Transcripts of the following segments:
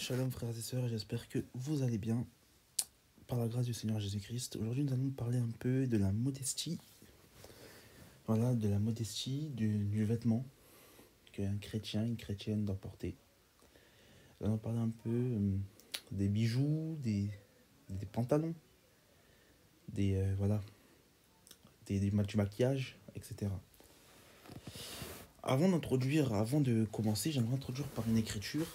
Shalom frères et sœurs, j'espère que vous allez bien par la grâce du Seigneur Jésus-Christ. Aujourd'hui nous allons parler un peu de la modestie, voilà, de la modestie du vêtement qu'un chrétien, une chrétienne doit porter. Nous allons parler un peu des bijoux, des pantalons, voilà, du maquillage, etc. Avant de commencer, j'aimerais introduire par une écriture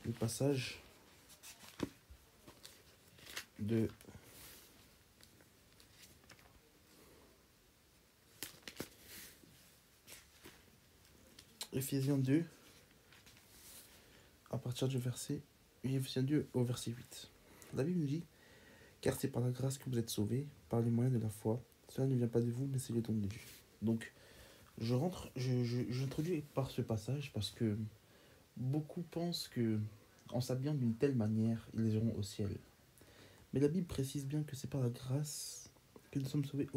le passage de Ephésiens 2, à partir du verset Ephésiens 2 au verset 8. La Bible nous dit: car c'est par la grâce que vous êtes sauvés, par les moyens de la foi. Cela ne vient pas de vous, mais c'est le don de Dieu. Donc, j'introduis par ce passage parce que beaucoup pensent que en s'habillant d'une telle manière, ils iront au ciel. Mais la Bible précise bien que c'est par la grâce que nous sommes sauvés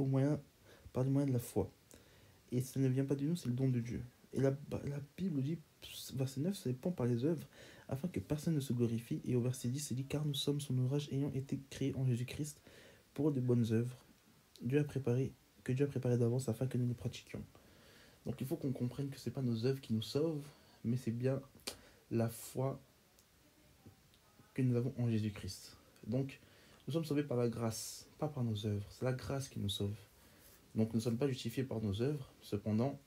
par les moyens de la foi. Et ça ne vient pas de nous, c'est le don de Dieu. Et la Bible dit, verset 9, ça dépend par les œuvres, afin que personne ne se glorifie. Et au verset 10, c'est dit: car nous sommes son ouvrage ayant été créés en Jésus-Christ pour de bonnes œuvres, que Dieu a préparé d'avance afin que nous les pratiquions. Donc il faut qu'on comprenne que ce n'est pas nos œuvres qui nous sauvent, mais c'est bien la foi que nous avons en Jésus-Christ. Donc nous sommes sauvés par la grâce, pas par nos œuvres. C'est la grâce qui nous sauve. Donc nous ne sommes pas justifiés par nos œuvres, cependant,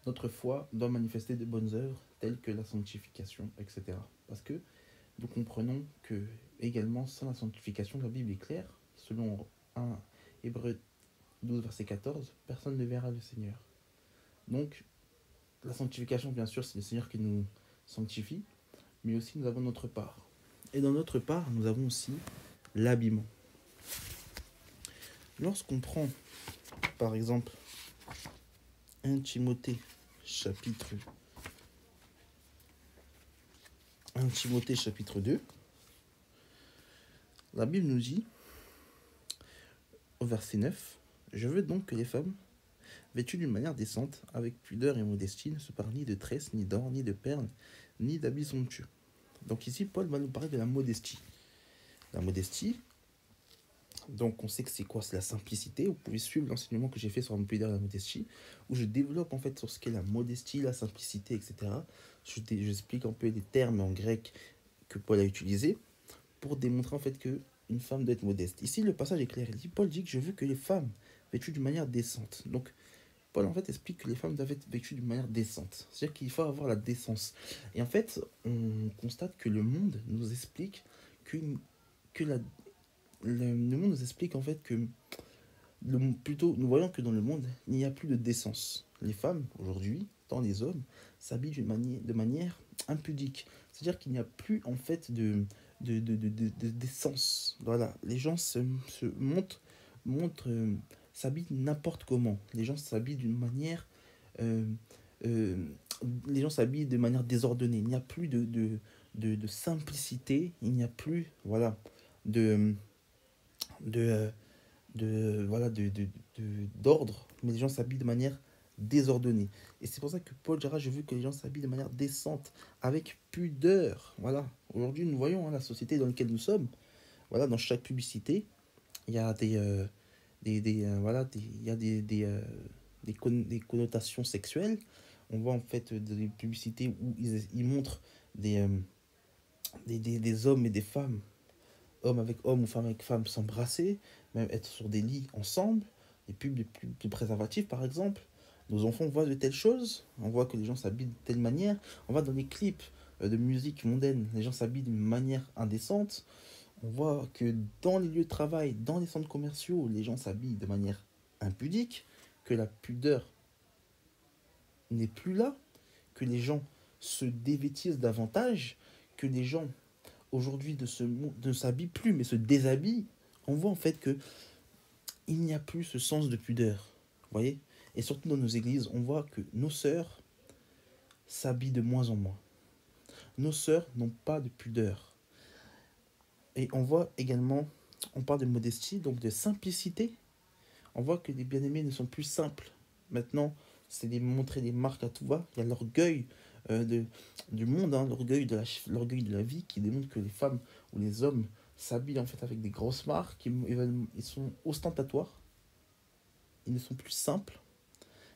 notre foi doit manifester de bonnes œuvres, telles que la sanctification, etc. Parce que nous comprenons que, également, sans la sanctification, la Bible est claire, selon 1 Hébreux 12, verset 14, personne ne verra le Seigneur. Donc, la sanctification, bien sûr, c'est le Seigneur qui nous sanctifie, mais aussi nous avons notre part. Et dans notre part, nous avons aussi l'habillement. Lorsqu'on prend, par exemple, 1 Timothée chapitre 2, la Bible nous dit, au verset 9, « Je veux donc que les femmes, vêtues d'une manière décente, avec pudeur et modestie, ne se parlent ni de tresses, ni d'or, ni de perles, ni d'habits somptueux. » Donc ici, Paul va nous parler de la modestie. La modestie, donc on sait que c'est quoi? C'est la simplicité. Vous pouvez suivre l'enseignement que j'ai fait sur la pudeur et la modestie, où je développe en fait sur ce qu'est la modestie, la simplicité, etc. J'explique un peu les termes en grec que Paul a utilisés pour démontrer en fait que une femme doit être modeste. Ici, le passage est clair. Paul dit que je veux que les femmes vêtues d'une manière décente. Donc, Paul en fait explique que les femmes doivent être vêtues d'une manière décente. C'est-à-dire qu'il faut avoir la décence. Et en fait, on constate que le monde nous explique le monde nous explique en fait que nous voyons que dans le monde, il n'y a plus de décence. Les femmes, aujourd'hui, tant les hommes, s'habillent de manière impudique. C'est-à-dire qu'il n'y a plus en fait de décence. Voilà, les gens s'habillent n'importe comment. Les gens s'habillent d'une manière euh, euh, les gens s'habillent de manière désordonnée. Il n'y a plus de simplicité, il n'y a plus, voilà, de de, d'ordre, mais les gens s'habillent de manière désordonnée. Et c'est pour ça que Paul dira: je veux que les gens s'habillent de manière décente, avec pudeur. Voilà. Aujourd'hui, nous voyons la société dans laquelle nous sommes. Voilà, dans chaque publicité, il y a des connotations sexuelles. On voit en fait des publicités où ils montrent des hommes et des femmes, hommes avec hommes ou femmes avec femmes, s'embrasser, même être sur des lits ensemble, des pubs de préservatifs par exemple. Nos enfants voient de telles choses, on voit que les gens s'habillent de telle manière, on voit dans les clips de musique mondaine, les gens s'habillent d'une manière indécente, on voit que dans les lieux de travail, dans les centres commerciaux, les gens s'habillent de manière impudique, que la pudeur n'est plus là, que les gens se dévêtissent davantage, que les gens aujourd'hui ne s'habillent plus mais se déshabillent. On voit en fait que il n'y a plus ce sens de pudeur, vous voyez. Et surtout dans nos églises, on voit que nos sœurs s'habillent de moins en moins. Nos sœurs n'ont pas de pudeur. Et on voit également, on parle de modestie, donc de simplicité. On voit que les bien-aimés ne sont plus simples. Maintenant, c'est de montrer des marques à tout va. Il y a l'orgueil du monde, hein, l'orgueil de la vie, qui démontre que les femmes ou les hommes s'habillent en fait avec des grosses marques, ils sont ostentatoires, ils ne sont plus simples,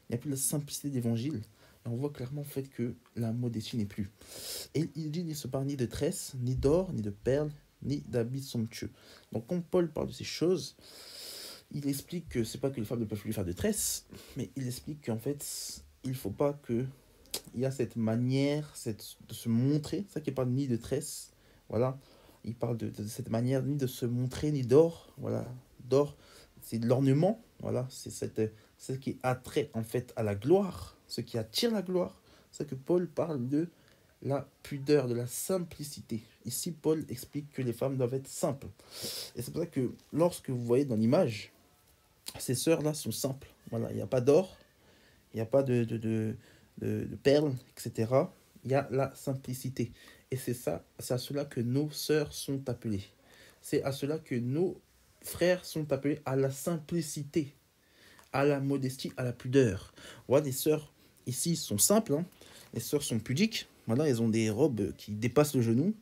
il n'y a plus la simplicité d'évangile. Et on voit clairement en fait que la modestie n'est plus. Et il dit, il ne se parle ni de tresses, ni d'or, ni de perles, ni d'habits somptueux. Donc quand Paul parle de ces choses, il explique que c'est pas que les femmes ne peuvent plus faire de tresses, mais il explique qu'en fait, il faut pas que il y a cette manière de se montrer, c'est ça qu'il parle ni de tresses, voilà, il parle de cette manière ni de se montrer, ni d'or, voilà, d'or, c'est de l'ornement, voilà, ce qui attrait en fait à la gloire, ce qui attire la gloire, c'est que Paul parle de la pudeur, de la simplicité. Ici, Paul explique que les femmes doivent être simples. Et c'est pour ça que lorsque vous voyez dans l'image, ces sœurs-là sont simples. Voilà, il n'y a pas d'or, il n'y a pas de perles, etc. Il y a la simplicité. Et c'est à cela que nos sœurs sont appelées. C'est à cela que nos frères sont appelés, à la simplicité, à la modestie, à la pudeur. Voilà, les sœurs ici sont simples, hein. Les sœurs sont pudiques. Voilà, elles ont des robes qui dépassent le genou.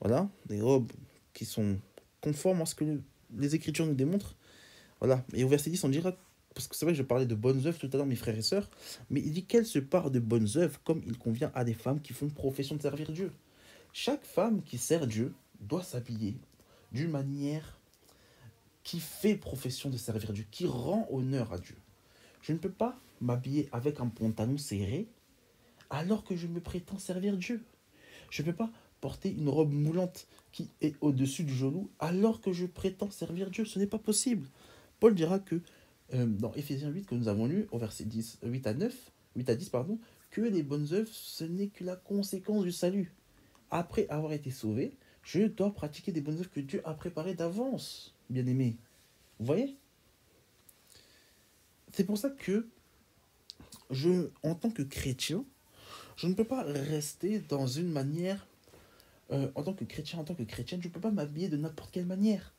Voilà, des robes qui sont conformes à ce que les Écritures nous démontrent. Voilà, et au verset 10, on dira, parce que c'est vrai que je parlais de bonnes œuvres tout à l'heure, mes frères et sœurs, mais il dit qu'elle se part de bonnes œuvres comme il convient à des femmes qui font profession de servir Dieu. Chaque femme qui sert Dieu doit s'habiller d'une manière qui fait profession de servir Dieu, qui rend honneur à Dieu. Je ne peux pas m'habiller avec un pantalon serré alors que je me prétends servir Dieu. Je ne peux pas porter une robe moulante qui est au-dessus du genou alors que je prétends servir Dieu. Ce n'est pas possible. Paul dira que dans Éphésiens 8 que nous avons lu au verset 10, 8 à 10, pardon, que les bonnes œuvres, ce n'est que la conséquence du salut. Après avoir été sauvé, je dois pratiquer des bonnes œuvres que Dieu a préparées d'avance, bien-aimés. Vous voyez? C'est pour ça que en tant que chrétien, je ne peux pas rester dans une manière, en tant que chrétien, en tant que chrétienne, je ne peux pas m'habiller de n'importe quelle manière.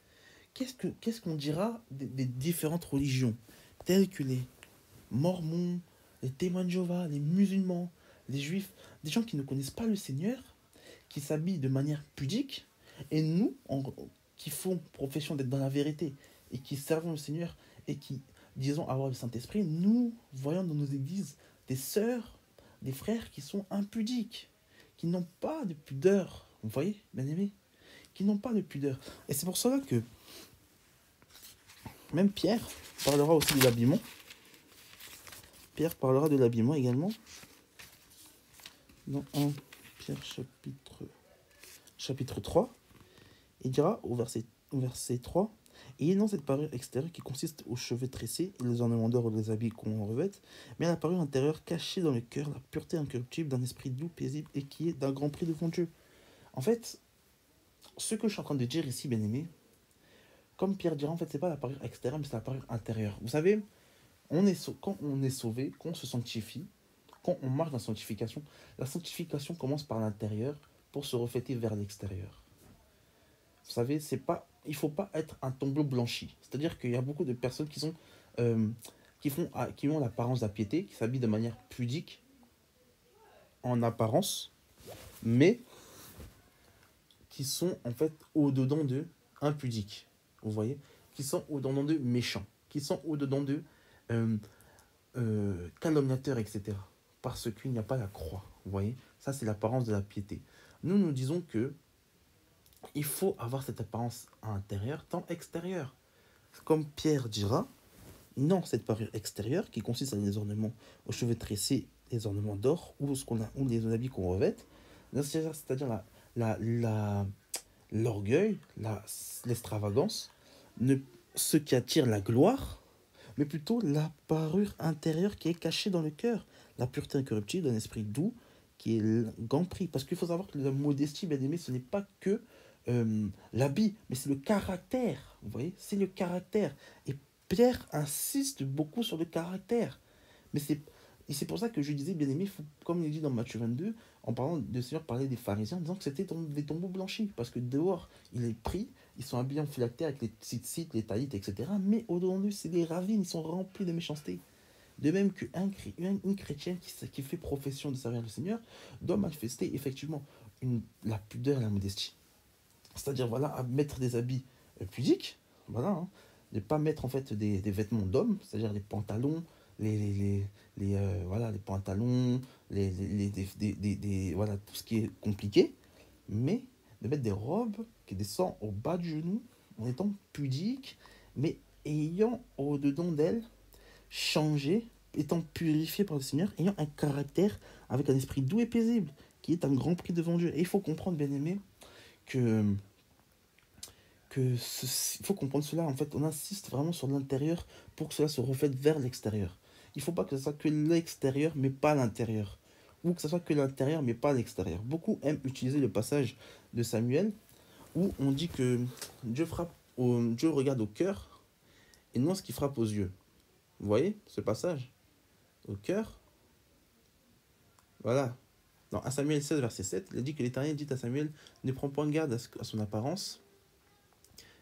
Qu'est-ce qu'on dira des différentes religions, telles que les mormons, les témoins de Jéhovah, les musulmans, les juifs, des gens qui ne connaissent pas le Seigneur, qui s'habillent de manière pudique, et nous, qui font profession d'être dans la vérité, et qui servons le Seigneur, et qui disons avoir le Saint-Esprit, nous voyons dans nos églises des sœurs, des frères qui sont impudiques, qui n'ont pas de pudeur, vous voyez, bien aimés, qui n'ont pas de pudeur. Et c'est pour cela que même Pierre parlera aussi de l'habillement. Pierre parlera de l'habillement également. Dans 1 Pierre chapitre 3, il dira au verset 3, « Et non cette parure extérieure qui consiste aux cheveux tressés et les ornements d'or ou les habits qu'on revête, mais à la parure intérieure cachée dans le cœur, la pureté incorruptible d'un esprit doux, paisible et qui est d'un grand prix devant Dieu. » En fait, ce que je suis en train de dire ici, bien aimé, comme Pierre dira, en fait, c'est pas la parure extérieure, mais c'est la parure intérieure. Vous savez, quand on est sauvé, quand on se sanctifie, quand on marche dans la sanctification commence par l'intérieur pour se refléter vers l'extérieur. Vous savez, il ne faut pas être un tombeau blanchi. C'est-à-dire qu'il y a beaucoup de personnes qui ont l'apparence de la piété, qui s'habillent de manière pudique, en apparence, mais qui sont en fait au-dedans d'eux impudiques. Vous voyez, qui sont au-dedans d'eux méchants, qui sont au-dedans d'eux calomniateurs, etc. Parce qu'il n'y a pas la croix. Vous voyez, ça c'est l'apparence de la piété. Nous disons que il faut avoir cette apparence intérieure tant extérieure. Comme Pierre dira, non, cette parure extérieure qui consiste à des ornements aux cheveux tressés, les ornements d'or ou les habits qu'on revête, c'est-à-dire l'orgueil, l'extravagance, ce qui attire la gloire, mais plutôt la parure intérieure qui est cachée dans le cœur, la pureté incorruptible d'un esprit doux qui est le grand prix. Parce qu'il faut savoir que la modestie, bien aimé, ce n'est pas que l'habit, mais c'est le caractère. Vous voyez, c'est le caractère. Et Pierre insiste beaucoup sur le caractère. Et c'est pour ça que je disais, bien aimé, comme il dit dans Matthieu 22, en parlant de Seigneur, parler des pharisiens, en disant que c'était des tombeaux blanchis. Parce que dehors, il est pris, ils sont habillés en phylactère avec les tzitzit, les taïtes, etc. Mais au-dedans d'eux, c'est des ravines, ils sont remplis de méchanceté. De même une chrétienne qui fait profession de servir le Seigneur doit manifester effectivement la pudeur et la modestie. C'est-à-dire, voilà, à mettre des habits pudiques, voilà, hein, ne pas mettre en fait des vêtements d'hommes, c'est-à-dire les pantalons, voilà, les pantalons, voilà, tout ce qui est compliqué, mais de mettre des robes qui descendent au bas du genou, en étant pudiques, mais ayant au-dedans d'elles changé, étant purifié par le Seigneur, ayant un caractère avec un esprit doux et paisible, qui est un grand prix devant Dieu. Et il faut comprendre, bien aimé, que il faut comprendre cela. En fait, on insiste vraiment sur l'intérieur pour que cela se reflète vers l'extérieur. Il ne faut pas que ce soit que l'extérieur, mais pas l'intérieur. Ou que ce soit que l'intérieur, mais pas l'extérieur. Beaucoup aiment utiliser le passage de Samuel où on dit que Dieu regarde au cœur et non ce qui frappe aux yeux. Vous voyez ce passage? Au cœur. Voilà. Dans 1 Samuel 16, verset 7, il a dit que l'Éternel dit à Samuel: ne prends point garde à son apparence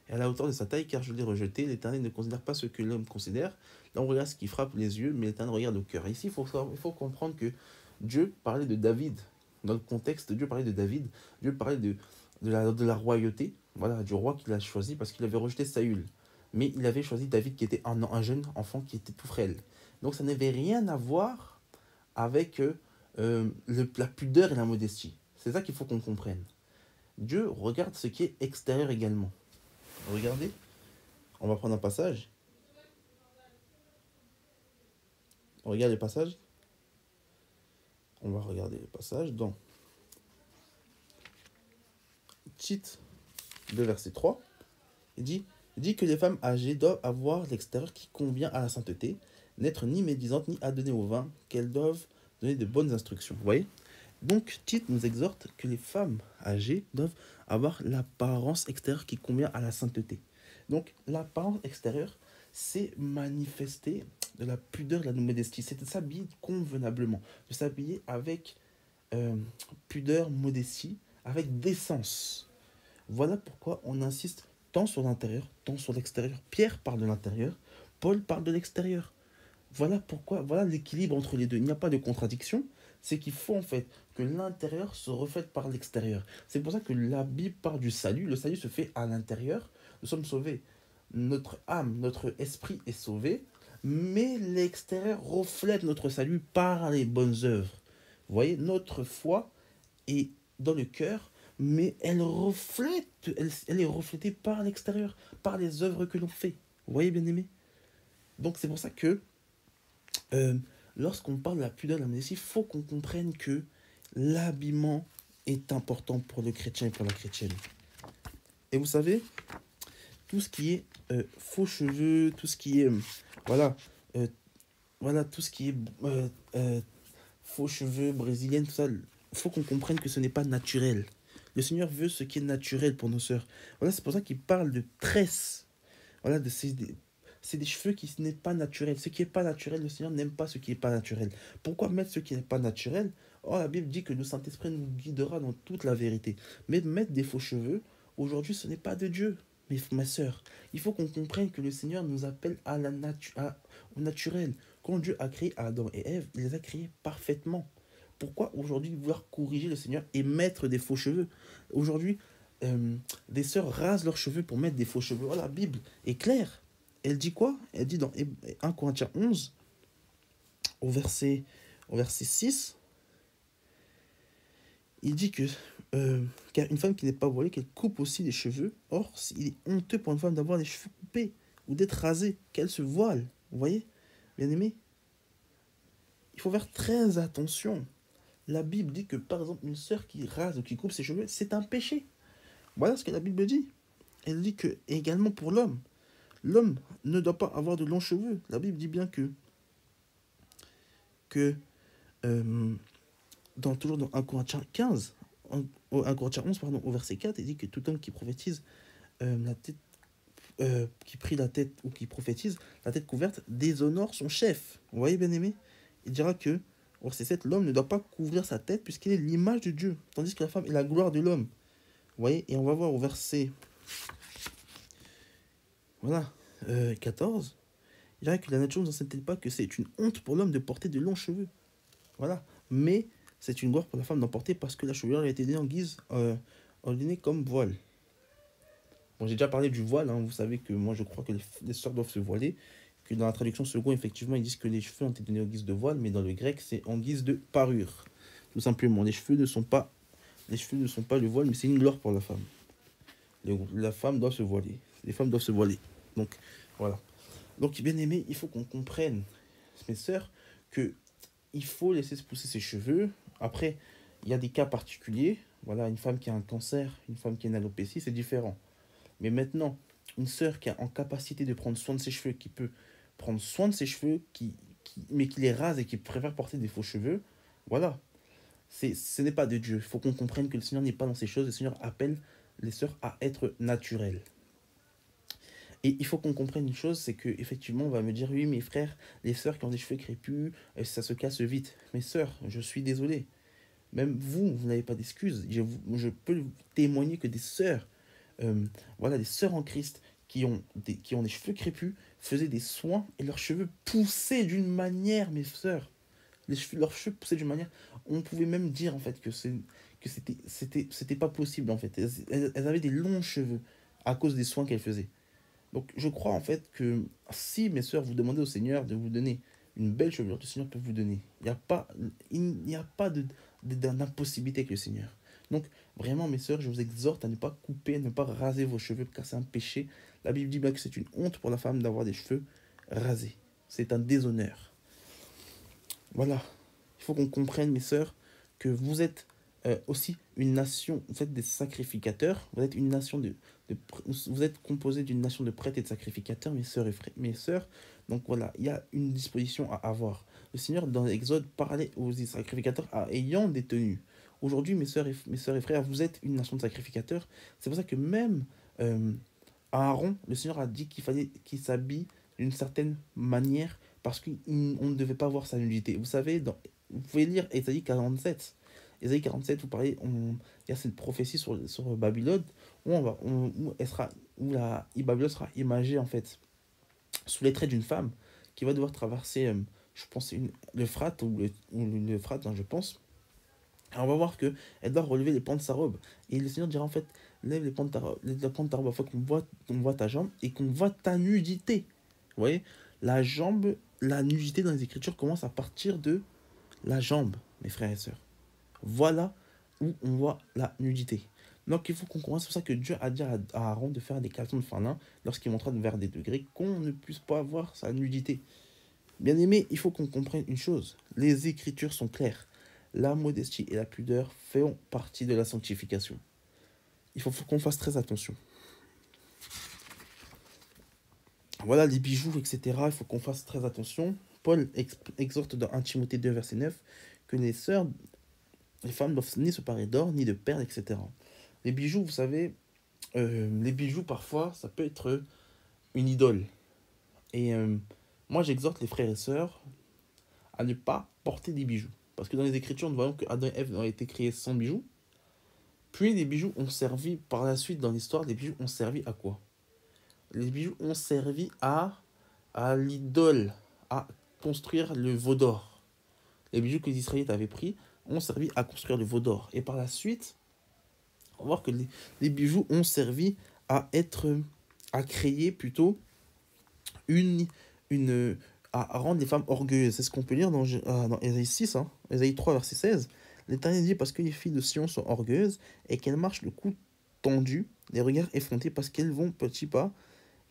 et à la hauteur de sa taille, car je l'ai rejeté. L'Éternel ne considère pas ce que l'homme considère. Là, on regarde ce qui frappe les yeux, mais l'Éternel regarde au cœur. Ici, il faut comprendre que Dieu parlait de David. Dans le contexte, Dieu parlait de David. Dieu parlait de la royauté, voilà, du roi qu'il a choisi parce qu'il avait rejeté Saül. Mais il avait choisi David qui était un jeune enfant qui était tout frêle. Donc ça n'avait rien à voir avec la pudeur et la modestie. C'est ça qu'il faut qu'on comprenne. Dieu regarde ce qui est extérieur également. Regardez, on va prendre un passage. On regarde le passage. On va regarder le passage dans Tite 2, verset 3. Il dit que les femmes âgées doivent avoir l'extérieur qui convient à la sainteté, n'être ni médisantes ni adonnées au vin, qu'elles doivent donner de bonnes instructions. Vous voyez? Donc, Tite nous exhorte que les femmes âgées doivent avoir l'apparence extérieure qui convient à la sainteté. Donc, l'apparence extérieure, c'est manifester de la pudeur, de la modestie. C'est de s'habiller convenablement, de s'habiller avec pudeur, modestie, avec décence. Voilà pourquoi on insiste tant sur l'intérieur, tant sur l'extérieur. Pierre parle de l'intérieur, Paul parle de l'extérieur. Voilà pourquoi, voilà l'équilibre entre les deux. Il n'y a pas de contradiction. C'est qu'il faut en fait que l'intérieur se reflète par l'extérieur. C'est pour ça que la Bible parle du salut. Le salut se fait à l'intérieur. Nous sommes sauvés. Notre âme, notre esprit est sauvé. Mais l'extérieur reflète notre salut par les bonnes œuvres. Vous voyez, notre foi est dans le cœur, mais elle est reflétée par l'extérieur, par les œuvres que l'on fait. Vous voyez, bien aimé? Donc c'est pour ça que lorsqu'on parle de la pudeur, de la modestie, il faut qu'on comprenne que l'habillement est important pour le chrétien et pour la chrétienne. Et vous savez, tout ce qui est faux cheveux, tout ce qui est tout ce qui est faux cheveux brésiliennes, tout ça, il faut qu'on comprenne que ce n'est pas naturel. Le Seigneur veut ce qui est naturel pour nos sœurs. Voilà, c'est pour ça qu'il parle de tresses. Voilà, c'est des cheveux qui n'est pas naturel. Ce qui n'est pas naturel, le Seigneur n'aime pas ce qui n'est pas naturel. Pourquoi mettre ce qui n'est pas naturel? Oh, la Bible dit que le Saint-Esprit nous guidera dans toute la vérité. Mais mettre des faux cheveux, aujourd'hui, ce n'est pas de Dieu. Mais ma sœur, il faut qu'on comprenne que le Seigneur nous appelle au naturel. Quand Dieu a créé Adam et Ève, il les a créés parfaitement. Pourquoi aujourd'hui vouloir corriger le Seigneur et mettre des faux cheveux? Aujourd'hui, des sœurs rasent leurs cheveux pour mettre des faux cheveux. Oh, la Bible est claire. Elle dit quoi? Elle dit dans 1 Corinthiens 11, au verset 6, il dit que car une femme qui n'est pas voilée, qu'elle coupe aussi les cheveux. Or, il est honteux pour une femme d'avoir les cheveux coupés ou d'être rasée, qu'elle se voile. Vous voyez, bien aimé? Il faut faire très attention. La Bible dit que, par exemple, une sœur qui rase ou qui coupe ses cheveux, c'est un péché. Voilà ce que la Bible dit. Elle dit que, également pour l'homme, l'homme ne doit pas avoir de longs cheveux. La Bible dit bien toujours dans 1 Corinthiens 15, 1 Corinthiens 11, pardon, au verset 4, il dit que tout homme qui prophétise qui prie la tête ou qui prophétise la tête couverte déshonore son chef. Vous voyez, bien aimé? Il dira que, au verset 7, l'homme ne doit pas couvrir sa tête puisqu'il est l'image de Dieu, tandis que la femme est la gloire de l'homme. Vous voyez? Et on va voir au verset 14, Je dirais que la nature ne nous enseigne pas que c'est une honte pour l'homme de porter de longs cheveux. Voilà. Mais c'est une gloire pour la femme d'en porter parce que la chevelure a été donnée en guise, ordonnée comme voile. Bon, j'ai déjà parlé du voile, hein. Vous savez que moi je crois que les sœurs doivent se voiler. Que dans la traduction second, effectivement, ils disent que les cheveux ont été donnés en guise de voile, mais dans le grec, c'est en guise de parure. Tout simplement. Les cheveux ne sont pas le voile, mais c'est une gloire pour la femme. La femme doit se voiler. Les femmes doivent se voiler. Donc, voilà. Donc, bien aimé, il faut qu'on comprenne, mes sœurs, que il faut laisser se pousser ses cheveux. Après, il y a des cas particuliers. Voilà, une femme qui a un cancer, une femme qui a une alopécie, c'est différent. Mais maintenant, une sœur qui a en capacité de prendre soin de ses cheveux, qui peut prendre soin de ses cheveux, mais qui les rase et qui préfère porter des faux cheveux, voilà. Ce n'est pas de Dieu. Il faut qu'on comprenne que le Seigneur n'est pas dans ces choses. Le Seigneur appelle les sœurs à être naturelles. Et il faut qu'on comprenne une chose, c'est que effectivement, on va me dire, oui, mes frères, les sœurs qui ont des cheveux crépus, ça se casse vite. Mes sœurs, je suis désolé. Même vous, vous n'avez pas d'excuses. Je peux témoigner que des sœurs, voilà, des sœurs en Christ qui ont des cheveux crépus, faisaient des soins et leurs cheveux poussaient d'une manière, mes sœurs. Leurs cheveux poussaient d'une manière. On pouvait même dire en fait que c'était pas possible en fait. Elles avaient des longs cheveux à cause des soins qu'elles faisaient. Donc je crois en fait que si mes sœurs vous demandez au Seigneur de vous donner une belle chevelure, le Seigneur peut vous donner. Il n'y a pas d'impossibilité avec le Seigneur. Donc vraiment mes sœurs, je vous exhorte à ne pas couper, à ne pas raser vos cheveux car c'est un péché. La Bible dit bien que c'est une honte pour la femme d'avoir des cheveux rasés. C'est un déshonneur. Voilà. Il faut qu'on comprenne mes sœurs que vous êtes aussi une nation, vous êtes des sacrificateurs, vous êtes une nation vous êtes composé d'une nation de prêtres et de sacrificateurs, mes sœurs et frères, mes sœurs. Donc voilà, il y a une disposition à avoir. Le Seigneur dans l'Exode parlait aux sacrificateurs ayant des tenues. Aujourd'hui, mes sœurs et frères, vous êtes une nation de sacrificateurs. C'est pour ça que même Aaron, le Seigneur a dit qu'il fallait qu'il s'habille d'une certaine manière parce qu'on ne devait pas voir sa nudité. Vous savez, vous pouvez lire Ésaïe 47. Ésaïe 47, il y a cette prophétie sur Babylone où Babylone sera imagée en fait sous les traits d'une femme qui va devoir traverser, je pense, l'Euphrate ou l'Euphrate, hein, je pense. Et on va voir que elle doit relever les pans de sa robe. Et le Seigneur dira en fait, lève les pans de ta robe afin qu'on voit ta jambe et qu'on voit ta nudité. Vous voyez, la nudité dans les Écritures commence à partir de la jambe, mes frères et sœurs. Voilà où on voit la nudité. Donc il faut qu'on comprenne, c'est pour ça que Dieu a dit à Aaron de faire des caleçons de fin lin lorsqu'il montra vers des degrés qu'on ne puisse pas voir sa nudité. Bien aimé, il faut qu'on comprenne une chose. Les Écritures sont claires. La modestie et la pudeur font partie de la sanctification. Il faut qu'on fasse très attention. Voilà, les bijoux, etc. Il faut qu'on fasse très attention. Paul exhorte dans 1 Timothée 2, verset 9, que les femmes doivent ni se parer d'or, ni de perles, etc. Les bijoux, vous savez, les bijoux, parfois, ça peut être une idole. Et moi, j'exhorte les frères et sœurs à ne pas porter des bijoux. Parce que dans les Écritures, nous voyons que Adam et Ève ont été créés sans bijoux. Puis les bijoux ont servi, par la suite, dans l'histoire, les bijoux ont servi à quoi? Les bijoux ont servi à l'idole, à construire le veau d'or. Les bijoux que les Israélites avaient pris ont servi à construire le veau d'or. Et par la suite, on va voir que les bijoux ont servi à créer plutôt à rendre les femmes orgueilleuses. C'est ce qu'on peut lire dans Ésaïe 6, hein, Ésaïe 3, verset 16. L'Éternel dit, parce que les filles de Sion sont orgueilleuses et qu'elles marchent le cou tendu, les regards effrontés, parce qu'elles vont petits pas,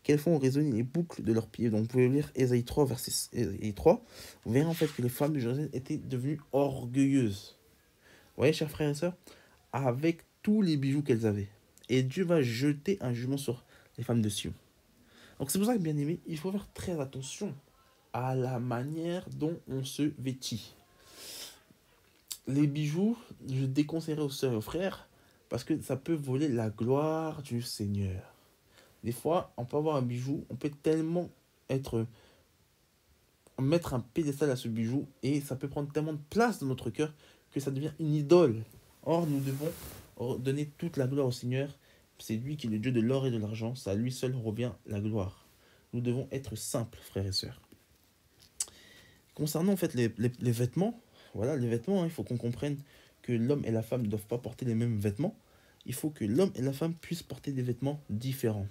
qu'elles font résonner les boucles de leurs pieds. Donc vous pouvez lire Ésaïe 3, verset Ésaïe 3. Vous verrez en fait que les femmes de Jérusalem étaient devenues orgueilleuses. Vous voyez, chers frères et sœurs, avec tous les bijoux qu'elles avaient. Et Dieu va jeter un jugement sur les femmes de Sion. Donc c'est pour ça que, bien aimé, il faut faire très attention à la manière dont on se vêtit. Les bijoux, je déconseillerais aux sœurs et aux frères parce que ça peut voler la gloire du Seigneur. Des fois, on peut avoir un bijou, on peut tellement mettre un pédestal à ce bijou et ça peut prendre tellement de place dans notre cœur que ça devient une idole. Or, nous devons donner toute la gloire au Seigneur. C'est lui qui est le Dieu de l'or et de l'argent. Ça à lui seul revient la gloire. Nous devons être simples, frères et sœurs. Concernant en fait les vêtements, voilà, les vêtements, hein, il faut qu'on comprenne que l'homme et la femme ne doivent pas porter les mêmes vêtements. Il faut que l'homme et la femme puissent porter des vêtements différents.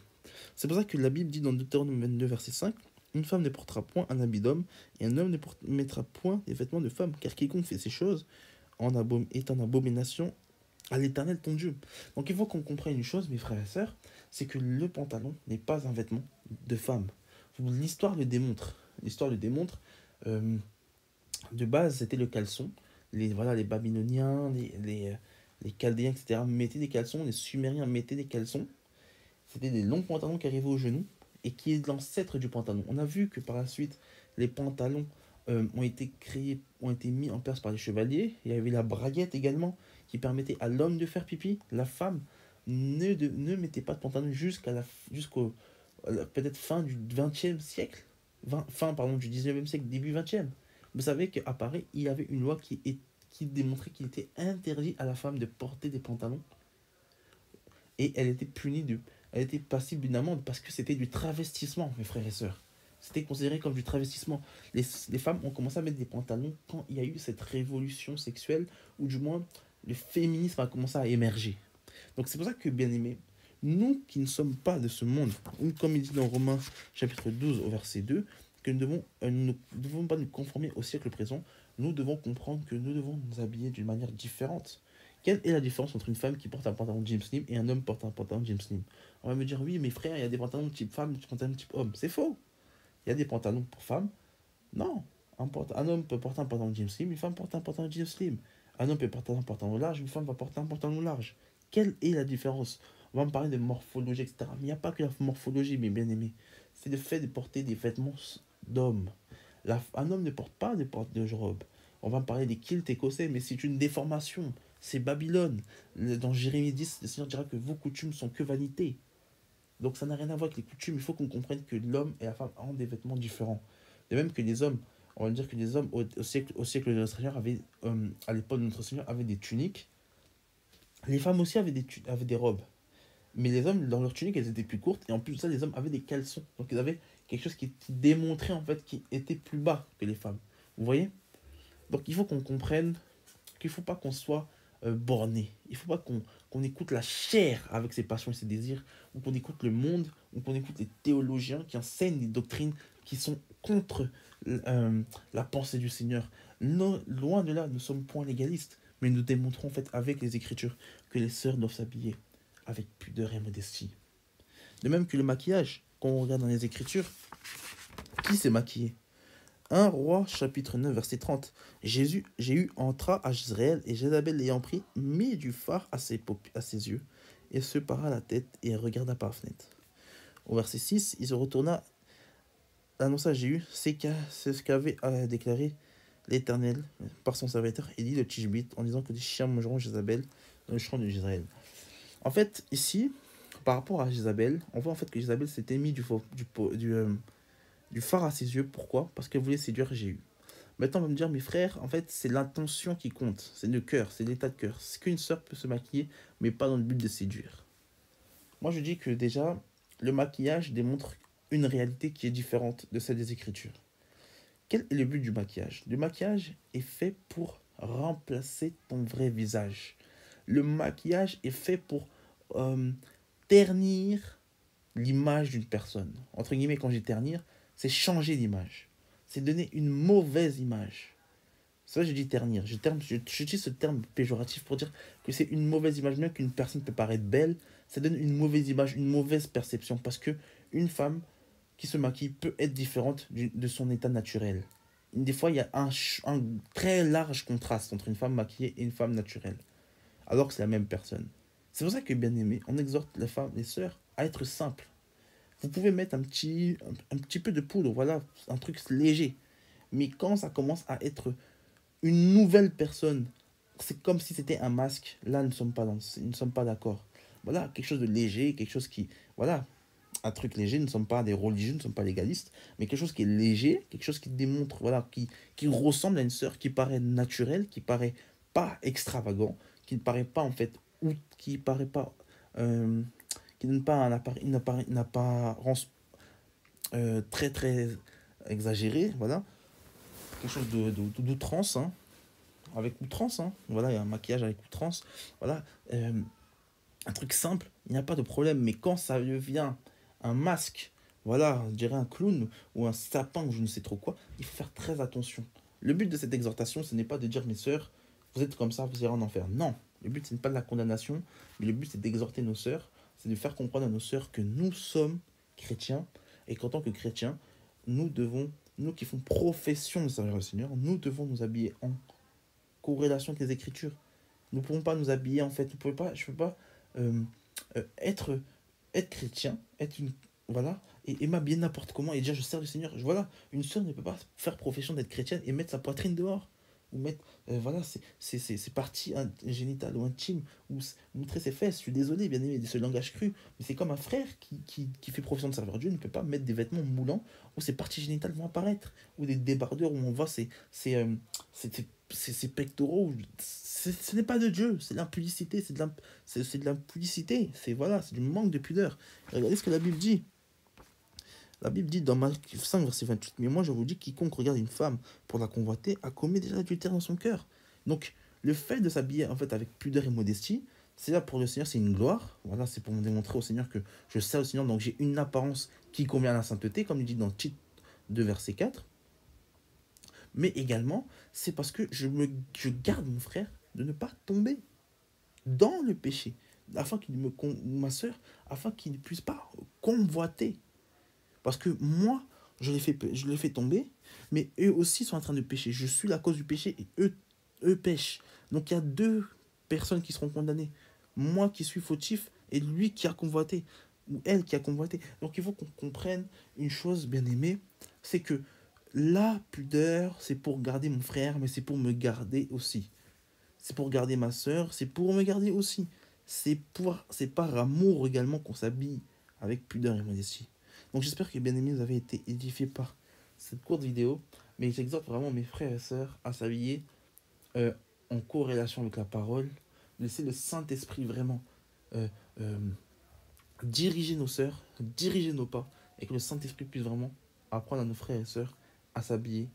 C'est pour ça que la Bible dit dans Deutéronome 22, verset 5, une femme ne portera point un habit d'homme, et un homme ne mettra point des vêtements de femme, car quiconque fait ces choses est en abomination à l'Éternel ton Dieu. Donc il faut qu'on comprenne une chose, mes frères et sœurs, c'est que le pantalon n'est pas un vêtement de femme. L'histoire le démontre. L'histoire le démontre. Euh, de base, c'était le caleçon. Les Babyloniens, les Chaldéens, etc. mettaient des caleçons. Les Sumériens mettaient des caleçons. C'était des longs pantalons qui arrivaient aux genoux et qui est l'ancêtre du pantalon. On a vu que par la suite, les pantalons ont été créés, ont été mis en place par les chevaliers. Il y avait la braguette également qui permettait à l'homme de faire pipi. La femme ne mettait pas de pantalon jusqu'au peut-être fin du XXe siècle. Fin pardon, du XIXe siècle, début XXe. Vous savez qu'à Paris, il y avait une loi qui démontrait qu'il était interdit à la femme de porter des pantalons. Et elle était passible d'une amende parce que c'était du travestissement, mes frères et sœurs. C'était considéré comme du travestissement. Les femmes ont commencé à mettre des pantalons quand il y a eu cette révolution sexuelle, ou du moins le féminisme a commencé à émerger. Donc c'est pour ça que, bien aimés, nous qui ne sommes pas de ce monde, ou comme il dit dans Romains chapitre 12 au verset 2, que nous ne devons pas nous conformer au siècle présent, nous devons comprendre que nous devons nous habiller d'une manière différente. Quelle est la différence entre une femme qui porte un pantalon Jim Slim et un homme qui porte un pantalon Jim Slim? On va me dire, oui, mes frères, il y a des pantalons type femme, des pantalons type homme. C'est faux. Il y a des pantalons pour femmes. Non. Un homme peut porter un pantalon Jim Slim, une femme porte un pantalon Jim Slim. Un homme peut porter un pantalon large, une femme va porter un pantalon large. Quelle est la différence? On va me parler de morphologie, etc. Mais il n'y a pas que la morphologie, mes bien-aimés. C'est le fait de porter des vêtements d'homme. Un homme ne porte pas de robe. On va me parler des kilts écossais, mais c'est une déformation. C'est Babylone. Dans Jérémie 10, le Seigneur dira que vos coutumes sont que vanité. Donc ça n'a rien à voir avec les coutumes. Il faut qu'on comprenne que l'homme et la femme ont des vêtements différents. De même que les hommes, on va dire que les hommes au siècle de notre Seigneur avaient, à l'époque de notre Seigneur, avaient des tuniques. Les femmes aussi avaient des robes. Mais les hommes, dans leurs tuniques, elles étaient plus courtes. Et en plus de ça, les hommes avaient des caleçons. Donc ils avaient quelque chose qui démontrait en fait qu'ils étaient plus bas que les femmes. Vous voyez? Donc il faut qu'on comprenne qu'il ne faut pas qu'on soit borné. Il ne faut pas qu'on écoute la chair avec ses passions et ses désirs, ou qu'on écoute le monde, ou qu'on écoute les théologiens qui enseignent des doctrines qui sont contre la pensée du Seigneur. Loin de là, nous ne sommes point légalistes, mais nous démontrons en fait avec les Écritures que les sœurs doivent s'habiller avec pudeur et modestie. De même que le maquillage, quand on regarde dans les Écritures, qui s'est maquillé? 1 Roi, chapitre 9, verset 30. Jéhu entra à Jezreel, et Jézabel l'ayant pris, mit du fard à ses yeux, et se para la tête, et regarda par la fenêtre. Au verset 6, il se retourna, annonça à Jéhu c'est ce qu'avait déclaré l'Éternel par son serviteur, et dit le Tishbite, en disant que des chiens mangeront Jézabel dans le champ de Jezreel. En fait, ici, par rapport à Jézabel, on voit en fait que Jézabel s'était mis du phare à ses yeux. Pourquoi? Parce qu'elle voulait séduire Jéhu. Maintenant, on va me dire, mes frères, en fait, c'est l'intention qui compte. C'est le cœur, c'est l'état de cœur. C'est qu'une sœur peut se maquiller, mais pas dans le but de séduire. Moi, je dis que déjà, le maquillage démontre une réalité qui est différente de celle des Écritures. Quel est le but du maquillage? Le maquillage est fait pour remplacer ton vrai visage. Le maquillage est fait pour ternir l'image d'une personne. Entre guillemets, quand je dis ternir, c'est changer d'image. C'est donner une mauvaise image. C'est ça que je dis ternir. J'utilise ce terme péjoratif pour dire que c'est une mauvaise image. Même qu'une personne peut paraître belle, ça donne une mauvaise image, une mauvaise perception. Parce que une femme qui se maquille peut être différente de son état naturel. Des fois, il y a un très large contraste entre une femme maquillée et une femme naturelle. Alors que c'est la même personne. C'est pour ça que, bien aimé, on exhorte les femmes, les sœurs, à être simples. Vous pouvez mettre un petit peu de poudre, voilà, un truc léger. Mais quand ça commence à être une nouvelle personne, c'est comme si c'était un masque. Là, nous ne sommes pas d'accord. Voilà, quelque chose de léger, quelque chose qui... Voilà, un truc léger, nous ne sommes pas des religieux, nous ne sommes pas légalistes, mais quelque chose qui est léger, quelque chose qui démontre, voilà, qui ressemble à une sœur, qui paraît naturelle, qui paraît pas extravagant, qui ne paraît pas, en fait, ou qui paraît pas... qui donne pas une apparence très très exagéré, voilà. Quelque chose d'outrance, hein, avec outrance, hein. Voilà, il y a un maquillage avec outrance, voilà. Un truc simple, il n'y a pas de problème, mais quand ça devient un masque, voilà, je dirais un clown ou un sapin ou je ne sais trop quoi, il faut faire très attention. Le but de cette exhortation, ce n'est pas de dire, mes sœurs, vous êtes comme ça, vous irez en enfer. Non, le but, ce n'est pas de la condamnation, mais le but, c'est d'exhorter nos sœurs, c'est de faire comprendre à nos sœurs que nous sommes chrétiens et qu'en tant que chrétiens, nous devons, nous qui faisons profession de servir le Seigneur, nous devons nous habiller en corrélation avec les Écritures. Nous ne pouvons pas nous habiller, en fait, je ne peux pas euh, être, être chrétien, être une, voilà, et m'habiller n'importe comment et dire je sers le Seigneur. Voilà, une sœur ne peut pas faire profession d'être chrétienne et mettre sa poitrine dehors. Ou mettre, voilà, c'est parties génitales ou intimes, ou montrer ses fesses. Je suis désolé, bien aimé, de ce langage cru, mais c'est comme un frère qui fait profession de servir Dieu ne peut pas mettre des vêtements moulants où ses parties génitales vont apparaître, ou des débardeurs où on voit ses pectoraux. Ce n'est pas de Dieu, c'est de l'impudicité, c'est de l'impudicité, c'est voilà, c'est du manque de pudeur. Regardez ce que la Bible dit. La Bible dit dans Marc 5, verset 28, mais moi je vous dis, quiconque regarde une femme pour la convoiter a commis déjà l'adultère dans son cœur. Donc, le fait de s'habiller en fait avec pudeur et modestie, c'est là pour le Seigneur, c'est une gloire. Voilà, c'est pour me démontrer au Seigneur que je sers le Seigneur, donc j'ai une apparence qui convient à la sainteté, comme il dit dans Tite 2, verset 4. Mais également, c'est parce que je garde mon frère de ne pas tomber dans le péché, afin qu'il me ma soeur, afin qu'il ne puisse pas convoiter. Parce que moi, je les fais tomber, mais eux aussi sont en train de pécher. Je suis la cause du péché et eux pêchent. Donc il y a deux personnes qui seront condamnées. Moi qui suis fautif et lui qui a convoité, ou elle qui a convoité. Donc il faut qu'on comprenne une chose, bien aimée, c'est que la pudeur, c'est pour garder mon frère, mais c'est pour me garder aussi. C'est pour garder ma soeur, c'est pour me garder aussi. C'est par amour également qu'on s'habille avec pudeur et modestie. Donc j'espère que bien aimés, vous avez été édifiés par cette courte vidéo. Mais j'exhorte vraiment mes frères et sœurs à s'habiller euh, en corrélation avec la parole. Laisser le Saint-Esprit vraiment euh, euh, diriger nos sœurs, diriger nos pas. Et que le Saint-Esprit puisse vraiment apprendre à nos frères et sœurs à s'habiller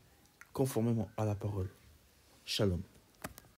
conformément à la parole. Shalom.